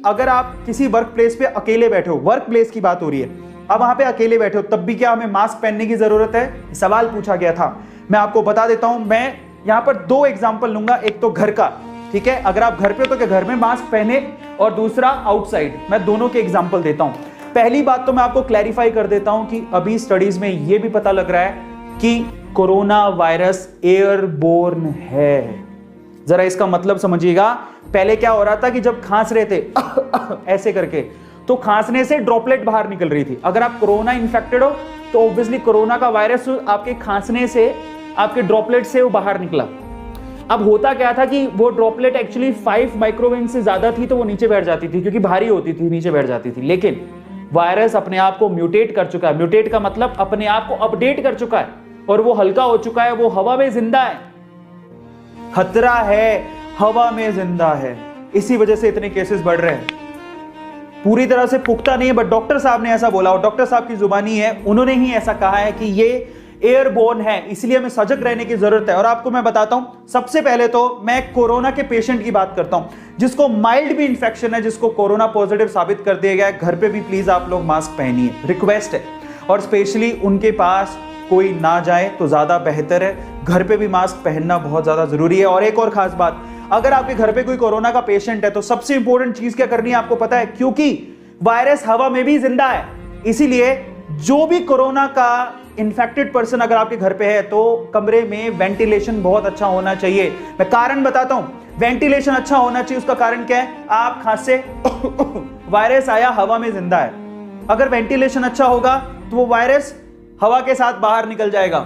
अगर आप किसी वर्क प्लेस पे अकेले बैठे हो, वर्क प्लेस की बात हो रही है, अब वहां पे अकेले बैठे हो, तब भी क्या हमें मास्क पहनने की जरूरत है? सवाल पूछा गया था। मैं आपको बता देता हूं, मैं यहां पर दो एग्जांपल लूंगा, एक तो घर का, ठीक है, अगर आप घर पे हो तो क्या घर में मास्क पहने, और दूसरा आउटसाइड। मैं दोनों के एग्जांपल देता हूं। पहली बात तो मैं आपको क्लैरिफाई कर देता हूं कि अभी स्टडीज में यह भी पता लग रहा है कि कोरोना वायरस एयरबोर्न है। जरा इसका मतलब समझिएगा। पहले क्या हो रहा था कि जब खांस रहे थे ऐसे करके, तो खांसने से ड्रॉपलेट बाहर निकल रही थी। अगर आप कोरोना इन्फेक्टेड हो तो ऑब्वियसली कोरोना का वायरस आपके खांसने से, आपके ड्रॉपलेट से वो बाहर निकला। अब होता क्या था कि वो ड्रॉपलेट एक्चुअली 5 माइक्रोवेव से ज्यादा थी तो वो नीचे बैठ जाती थी, क्योंकि भारी होती थी, नीचे बैठ जाती थी। लेकिन वायरस अपने आप को म्यूटेट कर चुका है। म्यूटेट का मतलब अपने आप को अपडेट कर चुका है, और वो हल्का हो चुका है, वो हवा में जिंदा है। खतरा है, हवा में जिंदा है, इसी वजह से इतने केसेस बढ़ रहे हैं। पूरी तरह से पुख्ता नहीं है, बट डॉक्टर साहब ने ऐसा बोला, और डॉक्टर साहब की जुबानी है, उन्होंने ही ऐसा कहा है कि ये एयरबोर्न है, इसलिए हमें सजग रहने की जरूरत है। और आपको मैं बताता हूं, सबसे पहले तो मैं कोरोना के पेशेंट की बात करता हूं, जिसको माइल्ड भी इंफेक्शन है, जिसको कोरोना पॉजिटिव साबित कर दिया गया है, घर पे भी प्लीज आप लोग मास्क पहनिए, रिक्वेस्ट है। और स्पेशली उनके पास कोई ना जाए तो ज्यादा बेहतर है, घर पे भी मास्क पहनना बहुत ज्यादा जरूरी है। और एक और खास बात, अगर आपके घर पे कोई कोरोना का पेशेंट है तो सबसे इंपॉर्टेंट चीज क्या करनी है आपको पता है? क्योंकि वायरस हवा में भी जिंदा है, इसीलिए जो भी कोरोना का इन्फेक्टेड पर्सन अगर आपके घर पे है तो कमरे में वेंटिलेशन बहुत अच्छा होना चाहिए। मैं कारण बताता हूं, वेंटिलेशन अच्छा होना चाहिए, उसका कारण क्या है? आप खांसे वायरस आया, हवा में जिंदा है, अगर वेंटिलेशन अच्छा होगा तो वो वायरस हवा के साथ बाहर निकल जाएगा।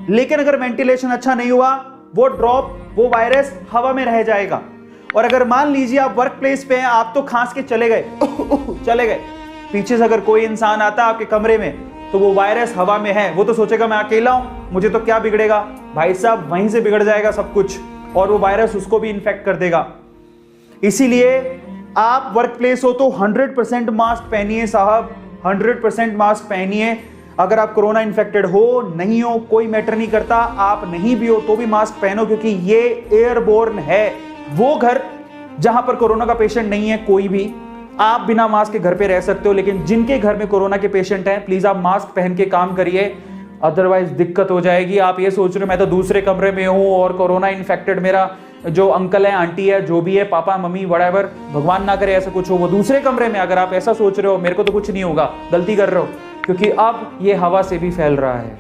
लेकिन अगर वेंटिलेशन अच्छा नहीं हुआ, वो ड्रॉप, वो वायरस हवा में रह जाएगा। और अगर मान लीजिए आप वर्क प्लेस पे हैं, आप तो खांस के चले गए चले गए, पीछे से अगर कोई इंसान आता आपके कमरे में तो वो वायरस हवा में है, वो तो सोचेगा मैं अकेला हूं, मुझे तो क्या बिगड़ेगा। भाई साहब, वहीं से बिगड़ जाएगा सब कुछ, और वो वायरस उसको भी इन्फेक्ट कर देगा। इसीलिए आप वर्क प्लेस हो तो 100% मास्क पहनिए साहब, 100% मास्क पहनिए। अगर आप कोरोना इन्फेक्टेड हो, नहीं हो, कोई मैटर नहीं करता, आप नहीं भी हो तो भी मास्क पहनो, क्योंकि ये एयरबोर्न है। वो घर जहां पर कोरोना का पेशेंट नहीं है कोई भी, आप बिना मास्क के घर पे रह सकते हो, लेकिन जिनके घर में कोरोना के पेशेंट हैं, प्लीज आप मास्क पहन के काम करिए, अदरवाइज दिक्कत हो जाएगी। आप ये सोच रहे हो मैं तो दूसरे कमरे में हूं और कोरोना इन्फेक्टेड मेरा जो अंकल है, आंटी है, जो भी है, पापा मम्मी व्हाटएवर, भगवान ना करे ऐसा कुछ हो, वो दूसरे कमरे में, अगर आप ऐसा सोच रहे हो मेरे को तो कुछ नहीं होगा, गलती कर रहे हो, क्योंकि अब ये हवा से भी फैल रहा है।